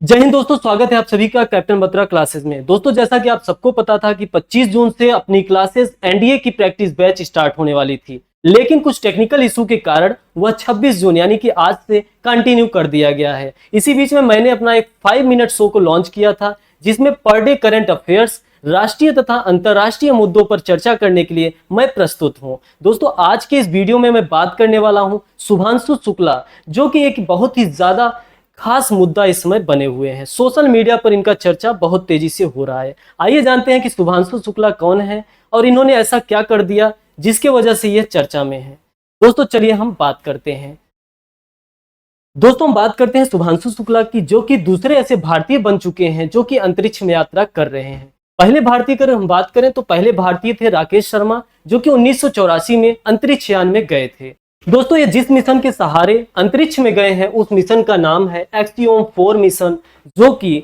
जय हिंद दोस्तों, स्वागत है आप सभी का कैप्टन बत्रा क्लासेस में। दोस्तों, जैसा कि आप सबको पता था कि 25 जून से अपनी क्लासेस एनडीए की प्रैक्टिस बैच स्टार्ट होने वाली थी, लेकिन कुछ टेक्निकल इशू के कारण वह 26 जून यानी कि आज से कंटिन्यू कर दिया गया है। इसी बीच में मैंने अपना एक 5 मिनट शो को लॉन्च किया था, जिसमें पर डे करंट अफेयर्स, राष्ट्रीय तथा अंतर्राष्ट्रीय मुद्दों पर चर्चा करने के लिए मैं प्रस्तुत हूं। दोस्तों, आज के इस वीडियो में मैं बात करने वाला हूं शुभांशु शुक्ला, जो कि एक बहुत ही ज्यादा खास मुद्दा इस समय बने हुए हैं। सोशल मीडिया पर इनका चर्चा बहुत तेजी से हो रहा है। आइए जानते हैं कि शुभांशु शुक्ला कौन है और इन्होंने ऐसा क्या कर दिया जिसके वजह से यह चर्चा में है। दोस्तों, चलिए हम बात करते हैं। दोस्तों, हम बात करते हैं शुभांशु शुक्ला की, जो कि दूसरे ऐसे भारतीय बन चुके हैं जो कि अंतरिक्ष में यात्रा कर रहे हैं। पहले भारतीय अगर हम बात करें तो पहले भारतीय थे राकेश शर्मा, जो कि 1984 में अंतरिक्ष यान में गए थे। दोस्तों, ये जिस मिशन के सहारे अंतरिक्ष में गए हैं उस मिशन का नाम है एक्सियोम 4 मिशन, जो कि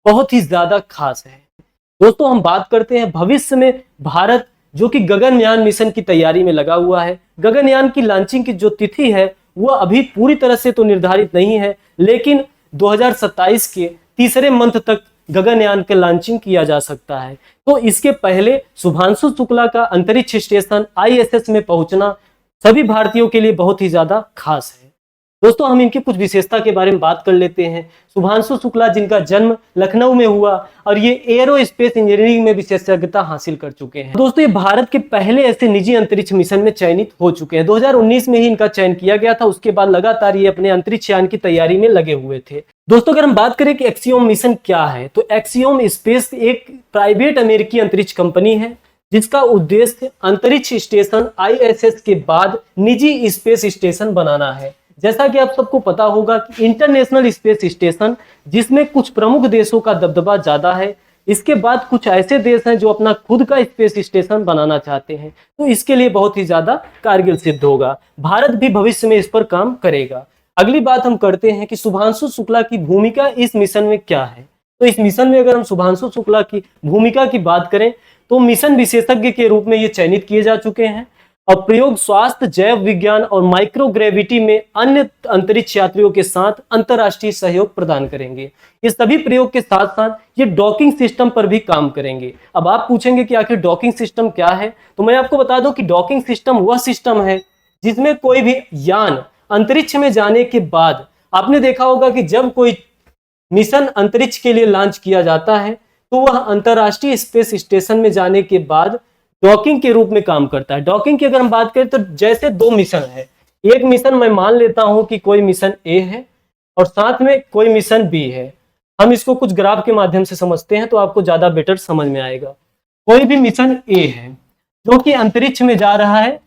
बहुत ही ज्यादा खास है। दोस्तों, हम बात करते हैं भविष्य में भारत जो कि गगनयान मिशन की तैयारी में लगा हुआ है। गगनयान की लॉन्चिंग की जो तिथि है वह अभी पूरी तरह से तो निर्धारित नहीं है, लेकिन 2027 के तीसरे मंथ तक गगनयान के लॉन्चिंग किया जा सकता है। तो इसके पहले शुभांशु शुक्ला का अंतरिक्ष स्टेशन आईएसएस में पहुंचना सभी भारतीयों के लिए बहुत ही ज्यादा खास है। दोस्तों, हम इनकी कुछ विशेषता के बारे में बात कर लेते हैं। शुभांशु शुक्ला, जिनका जन्म लखनऊ में हुआ और ये एरोस्पेस इंजीनियरिंग में विशेषज्ञता हासिल कर चुके हैं। दोस्तों, ये भारत के पहले ऐसे निजी अंतरिक्ष मिशन में चयनित हो चुके हैं। 2019 में ही इनका चयन किया गया था। उसके बाद लगातार ये अपने अंतरिक्ष यान की तैयारी में लगे हुए थे। दोस्तों, अगर हम बात करें कि एक्सियोम मिशन क्या है, तो एक्सियोम स्पेस एक प्राइवेट अमेरिकी अंतरिक्ष कंपनी है, जिसका उद्देश्य अंतरिक्ष स्टेशन आईएसएस के बाद निजी स्पेस स्टेशन बनाना है। जैसा कि आप सबको पता होगा कि इंटरनेशनल स्पेस स्टेशन, जिसमें कुछ प्रमुख देशों का दबदबा ज्यादा है, इसके बाद कुछ ऐसे देश हैं जो अपना खुद का स्पेस स्टेशन बनाना चाहते हैं, तो इसके लिए बहुत ही ज्यादा कारगर सिद्ध होगा। भारत भी भविष्य में इस पर काम करेगा। अगली बात हम करते हैं कि शुभांशु शुक्ला की भूमिका इस मिशन में क्या है। तो इस मिशन में अगर हम शुभांशु शुक्ला की भूमिका की बात करें तो मिशन विशेषज्ञ के रूप में ये चयनित किए जा चुके हैं और प्रयोग स्वास्थ्य, जैव विज्ञान और माइक्रोग्रेविटी में अन्य अंतरिक्ष यात्रियों के साथ अंतर्राष्ट्रीय सहयोग प्रदान करेंगे। ये सभी प्रयोग के साथ साथ ये डॉकिंग सिस्टम पर भी काम करेंगे। अब आप पूछेंगे कि आखिर डॉकिंग सिस्टम क्या है, तो मैं आपको बता दूं कि डॉकिंग सिस्टम वह सिस्टम है जिसमें कोई भी यान अंतरिक्ष में जाने के बाद, आपने देखा होगा कि जब कोई मिशन अंतरिक्ष के लिए लॉन्च किया जाता है तो वह अंतरराष्ट्रीय स्पेस स्टेशन में जाने के बाद डॉकिंग के रूप में काम करता है। डॉकिंग की अगर हम बात करें तो जैसे दो मिशन है, एक मिशन मैं मान लेता हूं कि कोई मिशन ए है और साथ में कोई मिशन बी है। हम इसको कुछ ग्राफ के माध्यम से समझते हैं तो आपको ज्यादा बेटर समझ में आएगा। कोई भी मिशन ए है जो कि अंतरिक्ष में जा रहा है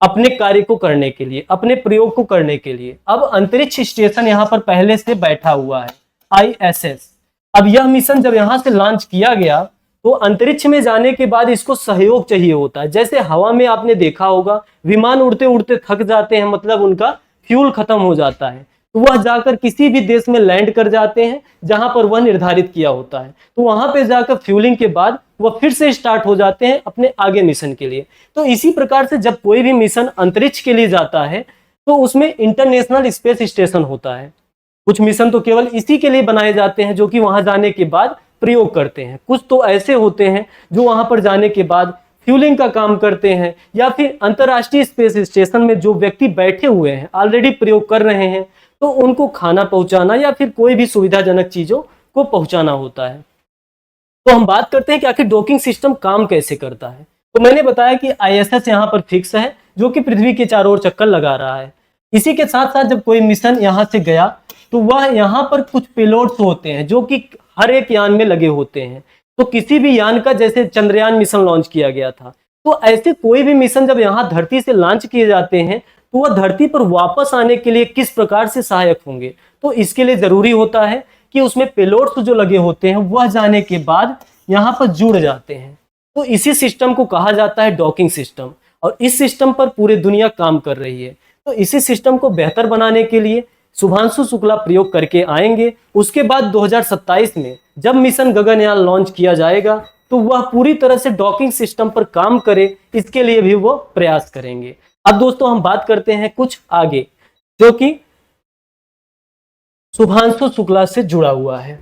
अपने कार्य को करने के लिए, अपने प्रयोग को करने के लिए। अब अंतरिक्ष स्टेशन यहाँ पर पहले से बैठा हुआ है, आईएसएस। अब यह मिशन जब यहां से लॉन्च किया गया तो अंतरिक्ष में जाने के बाद इसको सहयोग चाहिए होता है। जैसे हवा में आपने देखा होगा विमान उड़ते उड़ते थक जाते हैं, मतलब उनका फ्यूल खत्म हो जाता है, तो वह जाकर किसी भी देश में लैंड कर जाते हैं जहां पर वह निर्धारित किया होता है। तो वहां पे जाकर फ्यूलिंग के बाद वह फिर से स्टार्ट हो जाते हैं अपने आगे मिशन के लिए। तो इसी प्रकार से जब कोई भी मिशन अंतरिक्ष के लिए जाता है तो उसमें इंटरनेशनल स्पेस स्टेशन होता है। कुछ मिशन तो केवल इसी के लिए बनाए जाते हैं जो कि वहां जाने के बाद प्रयोग करते हैं। कुछ तो ऐसे होते हैं जो वहां पर जाने के बाद फ्यूलिंग का काम करते हैं, या फिर अंतरराष्ट्रीय स्पेस स्टेशन में जो व्यक्ति बैठे हुए हैं ऑलरेडी प्रयोग कर रहे हैं तो उनको खाना पहुंचाना या फिर कोई भी सुविधाजनक चीजों को पहुंचाना होता है। तो हम बात करते हैं कि आखिर डॉकिंग सिस्टम काम कैसे करता है। तो मैंने बताया कि आईएसएस यहाँ पर फिक्स है जो कि पृथ्वी के चारों ओर चक्कर लगा रहा है। इसी के साथ साथ जब कोई मिशन यहाँ से गया तो वह यहाँ पर कुछ पेलोड्स होते हैं जो कि हर एक यान में लगे होते हैं। तो किसी भी यान का, जैसे चंद्रयान मिशन लॉन्च किया गया था, तो ऐसे कोई भी मिशन जब यहाँ धरती से लॉन्च किए जाते हैं तो वह धरती पर वापस आने के लिए किस प्रकार से सहायक होंगे। तो इसके लिए जरूरी होता है कि उसमें पेलोड्स जो लगे होते हैं वह जाने के बाद यहाँ पर जुड़ जाते हैं। तो इसी सिस्टम को कहा जाता है डॉकिंग सिस्टम, और इस सिस्टम पर पूरी दुनिया काम कर रही है। तो इसी सिस्टम को बेहतर बनाने के लिए शुभांशु शुक्ला प्रयोग करके आएंगे। उसके बाद 2027 में जब मिशन गगनयान लॉन्च किया जाएगा तो वह पूरी तरह से डॉकिंग सिस्टम पर काम करे, इसके लिए भी वो प्रयास करेंगे। अब दोस्तों, हम बात करते हैं कुछ आगे, जो कि शुभांशु शुक्ला से जुड़ा हुआ है।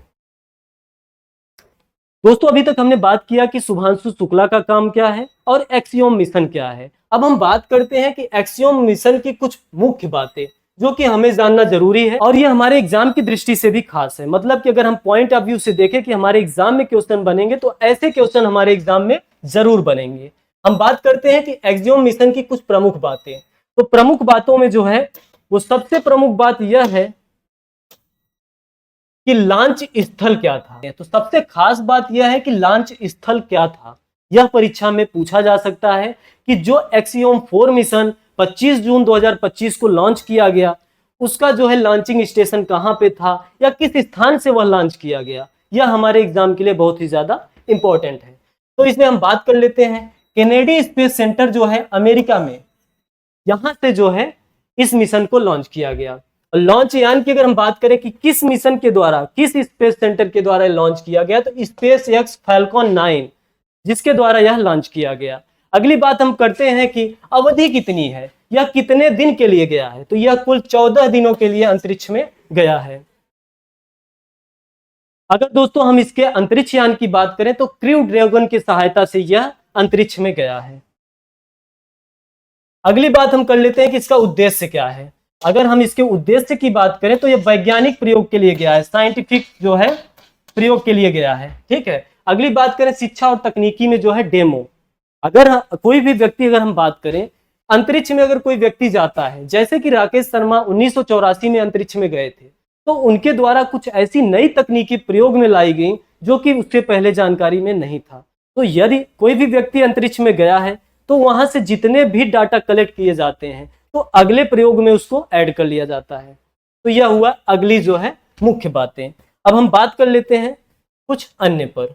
दोस्तों अभी तक हमने बात किया कि शुभांशु शुक्ला का काम क्या है और एक्सियोम मिशन क्या है। अब हम बात करते हैं कि एक्सियोम मिशन की कुछ मुख्य बातें जो कि हमें जानना जरूरी है और ये हमारे एग्जाम की दृष्टि से भी खास है। मतलब कि अगर हम पॉइंट ऑफ व्यू से देखें कि हमारे एग्जाम में क्वेश्चन बनेंगे तो ऐसे क्वेश्चन हमारे एग्जाम में जरूर बनेंगे। हम बात करते हैं कि एक्सियोम मिशन की कुछ प्रमुख बातें। तो प्रमुख बातों में जो है वो सबसे प्रमुख बात यह है कि लॉन्च स्थल क्या था। तो सबसे खास बात यह है कि लॉन्च स्थल क्या था। यह परीक्षा में पूछा जा सकता है कि जो एक्सियोम 4 मिशन 25 जून 2025 को लॉन्च किया गया उसका जो है लॉन्चिंग स्टेशन कहां पे था या किस स्थान से वह लॉन्च किया गया, यह हमारे एग्जाम के लिए बहुत ही ज्यादा इंपॉर्टेंट है। तो इसमें हम बात कर लेते हैं केनेडी स्पेस सेंटर जो है अमेरिका में, यहां से जो है इस मिशन को लॉन्च किया गया। लॉन्च यान की अगर हम बात करें कि किस मिशन के द्वारा, किस स्पेस सेंटर के द्वारा लॉन्च किया गया, तो स्पेस एक्स फैल्कॉन 9 जिसके द्वारा यह लॉन्च किया गया। अगली बात हम करते हैं कि अवधि कितनी है, यह कितने दिन के लिए गया है। तो यह कुल 14 दिनों के लिए अंतरिक्ष में गया है। अगर दोस्तों हम इसके अंतरिक्ष यान की बात करें तो क्रू ड्रैगन की सहायता से यह अंतरिक्ष में गया है। अगली बात हम कर लेते हैं कि इसका उद्देश्य क्या है। अगर हम इसके उद्देश्य की बात करें तो यह वैज्ञानिक प्रयोग के लिए गया है, साइंटिफिक जो है प्रयोग के लिए गया है। ठीक है। अगली बात करें शिक्षा और तकनीकी में जो है डेमो। अगर कोई भी व्यक्ति, अगर हम बात करें अंतरिक्ष में, अगर कोई व्यक्ति जाता है, जैसे कि राकेश शर्मा 1984 में अंतरिक्ष में गए थे, तो उनके द्वारा कुछ ऐसी नई तकनीकी प्रयोग में लाई गई जो कि उससे पहले जानकारी में नहीं था। तो यदि कोई भी व्यक्ति अंतरिक्ष में गया है तो वहां से जितने भी डाटा कलेक्ट किए जाते हैं तो अगले प्रयोग में उसको ऐड कर लिया जाता है। तो यह हुआ अगली जो है मुख्य बातें। अब हम बात कर लेते हैं कुछ अन्य पर।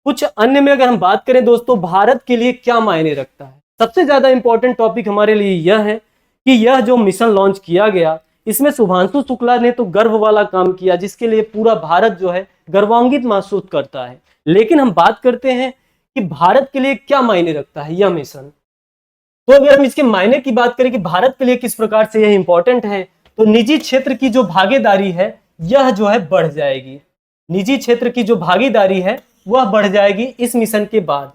कुछ अन्य में अगर हम बात करें दोस्तों, भारत के लिए क्या मायने रखता है। सबसे ज्यादा इंपॉर्टेंट टॉपिक हमारे लिए यह है कि यह जो मिशन लॉन्च किया गया इसमें शुभांशु शुक्ला ने तो गर्व वाला काम किया जिसके लिए पूरा भारत जो है गर्वान्वित महसूस करता है। लेकिन हम बात करते हैं कि भारत के लिए क्या मायने रखता है यह मिशन। तो अगर हम इसके मायने की बात करें कि भारत के लिए किस प्रकार से यह इंपॉर्टेंट है, तो निजी क्षेत्र की जो भागीदारी है यह जो है बढ़ जाएगी। निजी क्षेत्र की जो भागीदारी है वह बढ़ जाएगी इस मिशन के बाद।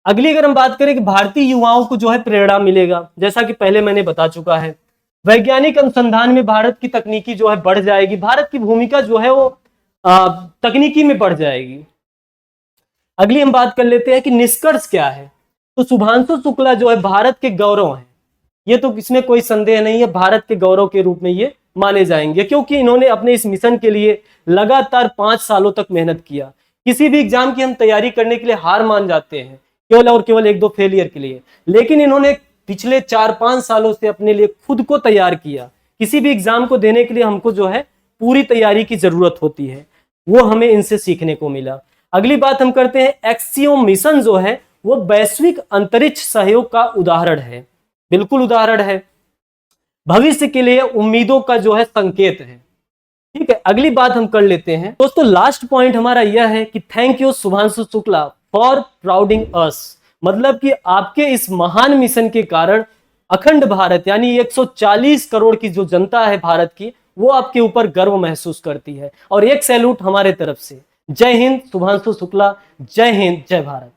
अगली अगर हम बात करें कि भारतीय युवाओं को जो है प्रेरणा मिलेगा, जैसा कि पहले मैंने बता चुका है। वैज्ञानिक अनुसंधान में भारत की तकनीकी जो है बढ़ जाएगी, भारत की भूमिका जो है वो तकनीकी में बढ़ जाएगी। अगली हम बात कर लेते हैं कि निष्कर्ष क्या है। तो शुभांशु शुक्ला जो है भारत के गौरव हैं, ये तो इसमें कोई संदेह नहीं है, भारत के गौरव के रूप में ये माने जाएंगे क्योंकि इन्होंने अपने इस मिशन के लिए लगातार 5 सालों तक मेहनत किया। किसी भी एग्जाम की हम तैयारी करने के लिए हार मान जाते हैं केवल और केवल 1-2 फेलियर के लिए, लेकिन इन्होंने पिछले 4-5 सालों से अपने लिए खुद को तैयार किया। किसी भी एग्जाम को देने के लिए हमको जो है पूरी तैयारी की जरूरत होती है, वो हमें इनसे सीखने को मिला। अगली बात हम करते हैं एक्सियोम मिशन जो है वो वैश्विक अंतरिक्ष सहयोग का उदाहरण है, बिल्कुल उदाहरण है, भविष्य के लिए उम्मीदों का जो है संकेत है। ठीक है। अगली बात हम कर लेते हैं दोस्तों, लास्ट पॉइंट हमारा यह है कि thank you Shubhanshu Shukla for prouding us. मतलब कि आपके इस महान मिशन के कारण अखंड भारत यानी 140 करोड़ की जो जनता है भारत की, वो आपके ऊपर गर्व महसूस करती है। और एक सैल्यूट हमारे तरफ से। जय हिंद शुभांशु शुक्ला, जय हिंद, जय भारत।